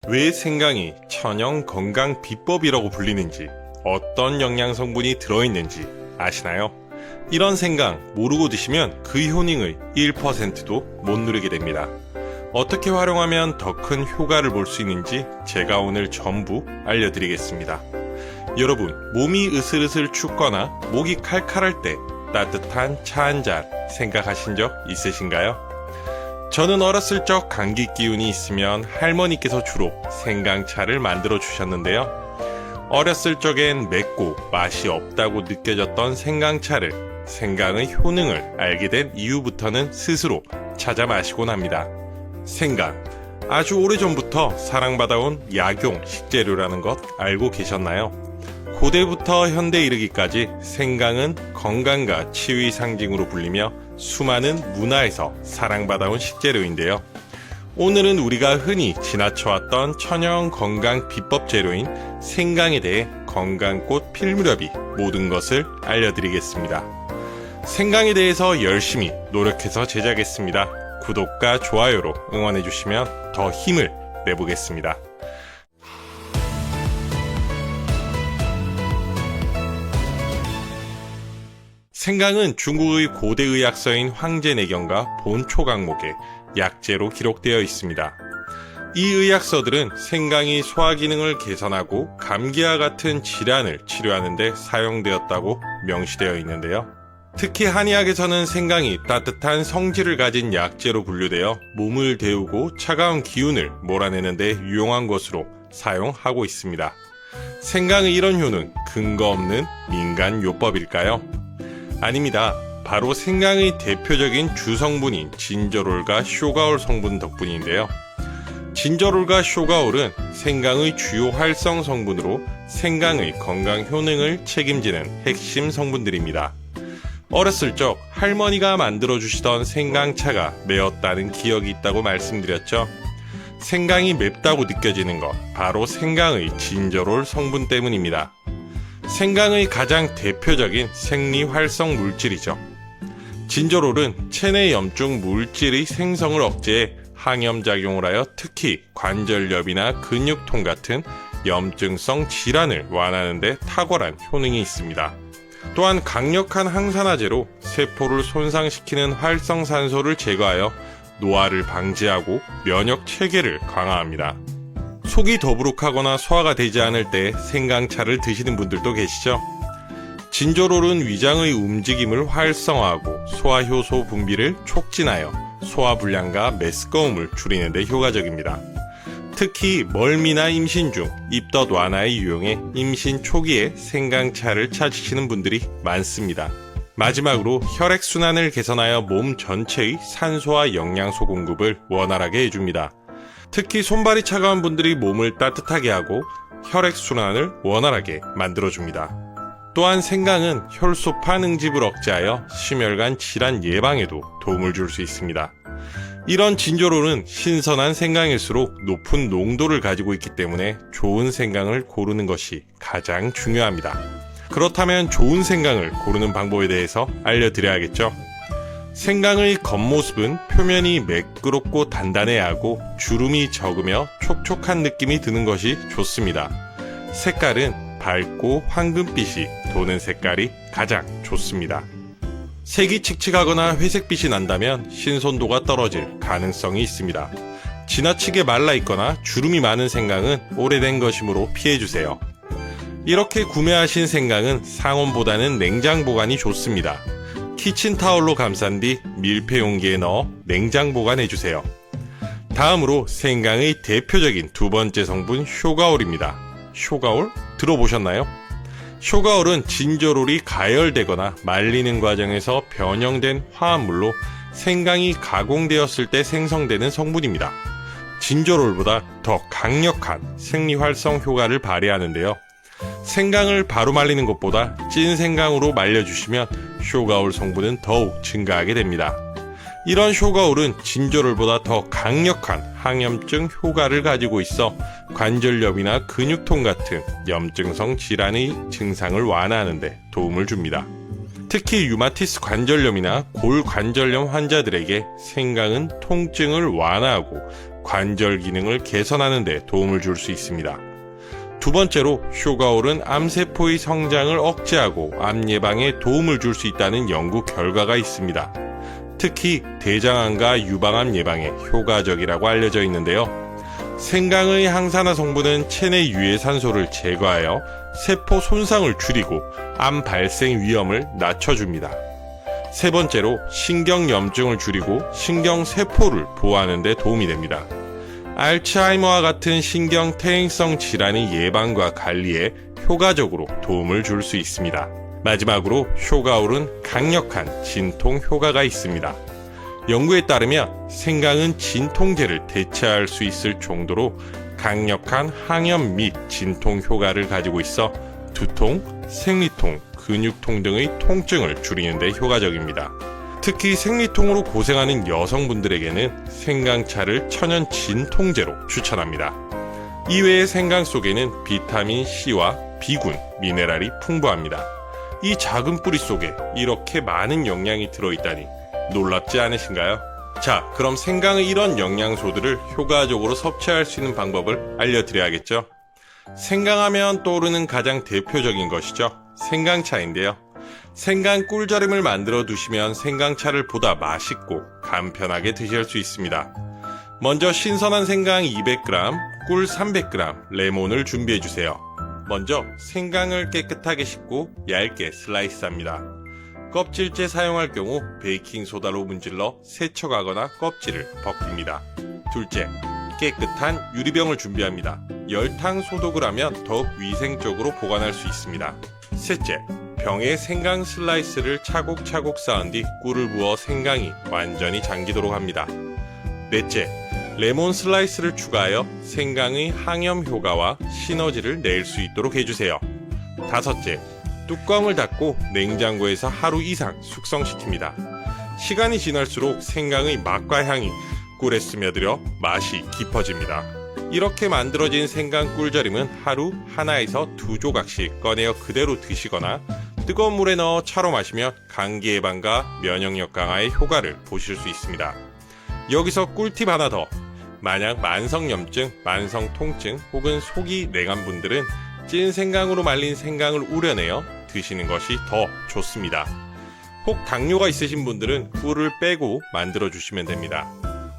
왜 생강이 천연 건강 비법이라고 불리는지, 어떤 영양 성분이 들어있는지 아시나요? 이런 생강 모르고 드시면 그 효능의 1%도 못 누리게 됩니다. 어떻게 활용하면 더 큰 효과를 볼 수 있는지 제가 오늘 전부 알려드리겠습니다. 여러분, 몸이 으슬으슬 춥거나 목이 칼칼할 때 따뜻한 차 한 잔 생각하신 적 있으신가요? 저는 어렸을 적 감기 기운이 있으면 할머니께서 주로 생강차를 만들어 주셨는데요. 어렸을 적엔 맵고 맛이 없다고 느껴졌던 생강차를 생강의 효능을 알게 된 이후부터는 스스로 찾아 마시곤 합니다. 생강, 아주 오래전부터 사랑받아온 약용 식재료라는 것 알고 계셨나요? 고대부터 현대 이르기까지 생강은 건강과 치유의 상징으로 불리며 수많은 문화에서 사랑받아온 식재료인데요. 오늘은 우리가 흔히 지나쳐왔던 천연 건강 비법 재료인 생강에 대해 건강꽃 필무렵이 모든 것을 알려드리겠습니다. 생강에 대해서 열심히 노력해서 제작했습니다. 구독과 좋아요로 응원해주시면 더 힘을 내보겠습니다. 생강은 중국의 고대 의학서인 황제내경과 본초강목에 약재로 기록되어 있습니다. 이 의학서들은 생강이 소화 기능을 개선하고 감기와 같은 질환을 치료하는 데 사용되었다고 명시되어 있는데요. 특히 한의학에서는 생강이 따뜻한 성질을 가진 약재로 분류되어 몸을 데우고 차가운 기운을 몰아내는 데 유용한 것으로 사용하고 있습니다. 생강의 이런 효능, 근거 없는 민간요법일까요? 아닙니다. 바로 생강의 대표적인 주성분인 진저롤과 쇼가올 성분 덕분인데요. 진저롤과 쇼가올은 생강의 주요 활성 성분으로 생강의 건강 효능을 책임지는 핵심 성분들입니다. 어렸을 적 할머니가 만들어주시던 생강차가 매웠다는 기억이 있다고 말씀드렸죠. 생강이 맵다고 느껴지는 것, 바로 생강의 진저롤 성분 때문입니다. 생강의 가장 대표적인 생리활성 물질이죠. 진저롤은 체내 염증 물질의 생성을 억제해 항염작용을 하여 특히 관절염이나 근육통 같은 염증성 질환을 완화하는 데 탁월한 효능이 있습니다. 또한 강력한 항산화제로 세포를 손상시키는 활성산소를 제거하여 노화를 방지하고 면역 체계를 강화합니다. 속이 더부룩하거나 소화가 되지 않을 때 생강차를 드시는 분들도 계시죠? 진저롤은 위장의 움직임을 활성화하고 소화효소 분비를 촉진하여 소화불량과 메스꺼움을 줄이는 데 효과적입니다. 특히 멀미나 임신 중 입덧 완화에 유용해 임신 초기에 생강차를 찾으시는 분들이 많습니다. 마지막으로 혈액순환을 개선하여 몸 전체의 산소와 영양소 공급을 원활하게 해줍니다. 특히 손발이 차가운 분들이 몸을 따뜻하게 하고 혈액순환을 원활하게 만들어줍니다. 또한 생강은 혈소판 응집을 억제하여 심혈관 질환 예방에도 도움을 줄 수 있습니다. 이런 진저롤은 신선한 생강일수록 높은 농도를 가지고 있기 때문에 좋은 생강을 고르는 것이 가장 중요합니다. 그렇다면 좋은 생강을 고르는 방법에 대해서 알려드려야겠죠? 생강의 겉모습은 표면이 매끄럽고 단단해야 하고 주름이 적으며 촉촉한 느낌이 드는 것이 좋습니다. 색깔은 밝고 황금빛이 도는 색깔이 가장 좋습니다. 색이 칙칙하거나 회색빛이 난다면 신선도가 떨어질 가능성이 있습니다. 지나치게 말라있거나 주름이 많은 생강은 오래된 것이므로 피해주세요. 이렇게 구매하신 생강은 상온보다는 냉장 보관이 좋습니다. 키친타올로 감싼 뒤 밀폐 용기에 넣어 냉장 보관해주세요. 다음으로 생강의 대표적인 두 번째 성분 쇼가올입니다. 쇼가올 들어보셨나요? 쇼가올은 진저롤이 가열되거나 말리는 과정에서 변형된 화합물로 생강이 가공되었을 때 생성되는 성분입니다. 진저롤보다 더 강력한 생리활성 효과를 발휘하는데요. 생강을 바로 말리는 것보다 찐 생강으로 말려주시면 쇼가올 성분은 더욱 증가하게 됩니다. 이런 쇼가올은 진저롤보다 더 강력한 항염증 효과를 가지고 있어 관절염이나 근육통 같은 염증성 질환의 증상을 완화하는 데 도움을 줍니다. 특히 류마티스 관절염이나 골관절염 환자들에게 생강은 통증을 완화하고 관절 기능을 개선하는 데 도움을 줄 수 있습니다. 두 번째로 쇼가올은 암세포의 성장을 억제하고 암 예방에 도움을 줄 수 있다는 연구 결과가 있습니다. 특히 대장암과 유방암 예방에 효과적이라고 알려져 있는데요. 생강의 항산화 성분은 체내 유해산소를 제거하여 세포 손상을 줄이고 암 발생 위험을 낮춰줍니다. 세 번째로 신경염증을 줄이고 신경세포를 보호하는 데 도움이 됩니다. 알츠하이머와 같은 신경퇴행성 질환의 예방과 관리에 효과적으로 도움을 줄 수 있습니다. 마지막으로 쇼가올은 강력한 진통 효과가 있습니다. 연구에 따르면 생강은 진통제를 대체할 수 있을 정도로 강력한 항염 및 진통 효과를 가지고 있어 두통, 생리통, 근육통 등의 통증을 줄이는 데 효과적입니다. 특히 생리통으로 고생하는 여성분들에게는 생강차를 천연 진통제로 추천합니다. 이외에 생강 속에는 비타민 C와 B군, 미네랄이 풍부합니다. 이 작은 뿌리 속에 이렇게 많은 영양이 들어있다니 놀랍지 않으신가요? 자, 그럼 생강의 이런 영양소들을 효과적으로 섭취할 수 있는 방법을 알려드려야겠죠? 생강하면 떠오르는 가장 대표적인 것이죠. 생강차인데요. 생강 꿀절임을 만들어 두시면 생강차를 보다 맛있고 간편하게 드실 수 있습니다. 먼저 신선한 생강 200g, 꿀 300g, 레몬을 준비해 주세요. 먼저 생강을 깨끗하게 씻고 얇게 슬라이스합니다. 껍질째 사용할 경우 베이킹소다로 문질러 세척하거나 껍질을 벗깁니다. 둘째, 깨끗한 유리병을 준비합니다. 열탕 소독을 하면 더욱 위생적으로 보관할 수 있습니다. 셋째, 병에 생강 슬라이스를 차곡차곡 쌓은 뒤 꿀을 부어 생강이 완전히 잠기도록 합니다. 넷째, 레몬 슬라이스를 추가하여 생강의 항염 효과와 시너지를 낼 수 있도록 해주세요. 다섯째, 뚜껑을 닫고 냉장고에서 하루 이상 숙성시킵니다. 시간이 지날수록 생강의 맛과 향이 꿀에 스며들어 맛이 깊어집니다. 이렇게 만들어진 생강 꿀절임은 하루 하나에서 2조각씩 꺼내어 그대로 드시거나 뜨거운 물에 넣어 차로 마시면 감기 예방과 면역력 강화의 효과를 보실 수 있습니다. 여기서 꿀팁 하나 더. 만약 만성염증, 만성통증 혹은 속이 냉한 분들은 찐 생강으로 말린 생강을 우려내어 드시는 것이 더 좋습니다. 혹 당뇨가 있으신 분들은 꿀을 빼고 만들어 주시면 됩니다.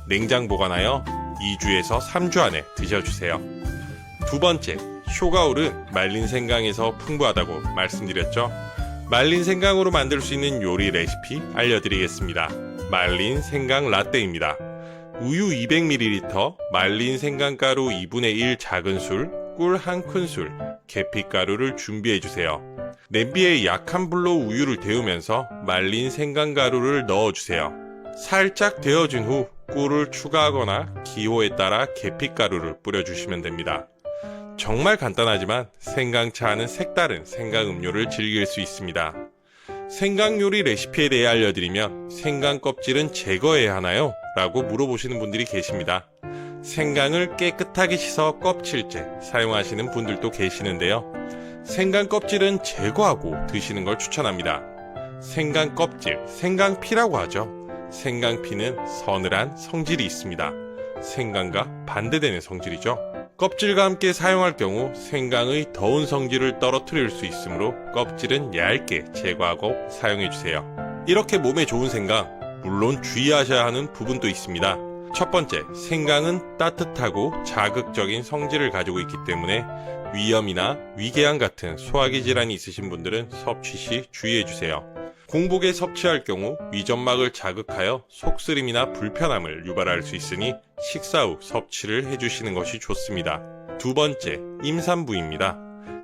냉장 보관하여 2주에서 3주 안에 드셔주세요. 두 번째, 쇼가올은 말린 생강에서 풍부하다고 말씀드렸죠. 말린 생강으로 만들 수 있는 요리 레시피 알려드리겠습니다. 말린 생강 라떼입니다. 우유 200ml, 말린 생강가루 2분의 1 작은 술, 꿀 1큰술, 계피가루를 준비해주세요. 냄비에 약한 불로 우유를 데우면서 말린 생강가루를 넣어주세요. 살짝 데워진 후 꿀을 추가하거나 기호에 따라 계피가루를 뿌려주시면 됩니다. 정말 간단하지만 생강차와는 색다른 생강 음료를 즐길 수 있습니다. 생강 요리 레시피에 대해 알려드리면 생강 껍질은 제거해야 하나요? 라고 물어보시는 분들이 계십니다. 생강을 깨끗하게 씻어 껍질째 사용하시는 분들도 계시는데요. 생강 껍질은 제거하고 드시는 걸 추천합니다. 생강 껍질, 생강피라고 하죠. 생강피는 서늘한 성질이 있습니다. 생강과 반대되는 성질이죠. 껍질과 함께 사용할 경우 생강의 더운 성질을 떨어뜨릴 수 있으므로 껍질은 얇게 제거하고 사용해주세요. 이렇게 몸에 좋은 생강, 물론 주의하셔야 하는 부분도 있습니다. 첫 번째, 생강은 따뜻하고 자극적인 성질을 가지고 있기 때문에 위염이나 위궤양 같은 소화기 질환이 있으신 분들은 섭취 시 주의해주세요. 공복에 섭취할 경우 위점막을 자극하여 속쓰림이나 불편함을 유발할 수 있으니 식사 후 섭취를 해주시는 것이 좋습니다. 두 번째, 임산부입니다.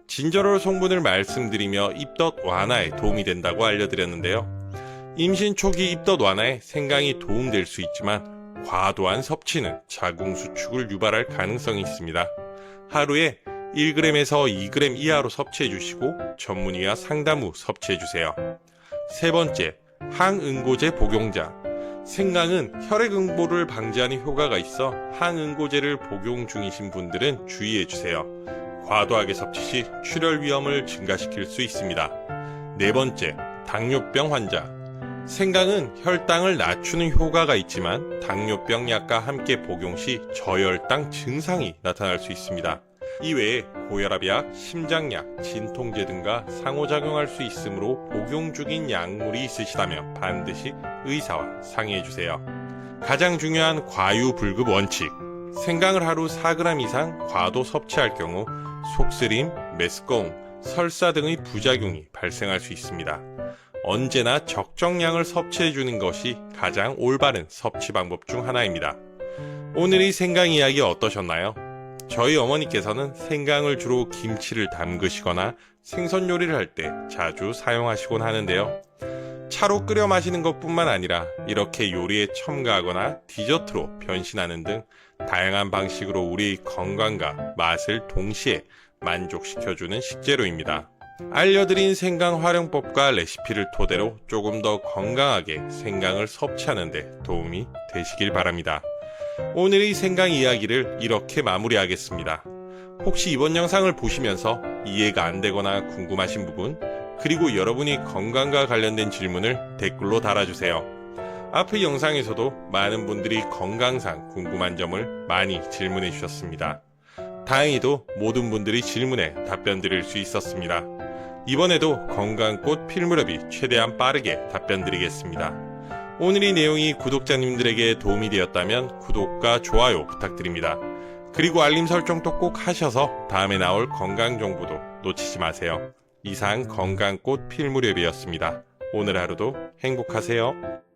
진저롤 성분을 말씀드리며 입덧 완화에 도움이 된다고 알려드렸는데요. 임신 초기 입덧 완화에 생강이 도움될 수 있지만 과도한 섭취는 자궁 수축을 유발할 가능성이 있습니다. 하루에 1g에서 2g 이하로 섭취해 주시고 전문의와 상담 후 섭취해 주세요. 세 번째, 항응고제 복용자. 생강은 혈액응고를 방지하는 효과가 있어 항응고제를 복용 중이신 분들은 주의해 주세요. 과도하게 섭취 시 출혈 위험을 증가시킬 수 있습니다. 네 번째, 당뇨병 환자. 생강은 혈당을 낮추는 효과가 있지만 당뇨병 약과 함께 복용 시 저혈당 증상이 나타날 수 있습니다. 이외에 고혈압약, 심장약, 진통제 등과 상호작용할 수 있으므로 복용 중인 약물이 있으시다면 반드시 의사와 상의해주세요. 가장 중요한 과유불급 원칙. 생강을 하루 4g 이상 과도 섭취할 경우 속쓰림, 메스꺼움, 설사 등의 부작용이 발생할 수 있습니다. 언제나 적정량을 섭취해주는 것이 가장 올바른 섭취 방법 중 하나입니다. 오늘의 생강 이야기 어떠셨나요? 저희 어머니께서는 생강을 주로 김치를 담그시거나 생선 요리를 할 때 자주 사용하시곤 하는데요. 차로 끓여 마시는 것뿐만 아니라 이렇게 요리에 첨가하거나 디저트로 변신하는 등 다양한 방식으로 우리의 건강과 맛을 동시에 만족시켜주는 식재료입니다. 알려드린 생강 활용법과 레시피를 토대로 조금 더 건강하게 생강을 섭취하는 데 도움이 되시길 바랍니다. 오늘의 생강 이야기를 이렇게 마무리하겠습니다. 혹시 이번 영상을 보시면서 이해가 안 되거나 궁금하신 부분, 그리고 여러분이 건강과 관련된 질문을 댓글로 달아주세요. 앞의 영상에서도 많은 분들이 건강상 궁금한 점을 많이 질문해 주셨습니다. 다행히도 모든 분들이 질문에 답변 드릴 수 있었습니다. 이번에도 건강꽃 필무렵이 최대한 빠르게 답변 드리겠습니다. 오늘 이 내용이 구독자님들에게 도움이 되었다면 구독과 좋아요 부탁드립니다. 그리고 알림 설정도 꼭 하셔서 다음에 나올 건강 정보도 놓치지 마세요. 이상 건강꽃 필무렵이었습니다. 오늘 하루도 행복하세요.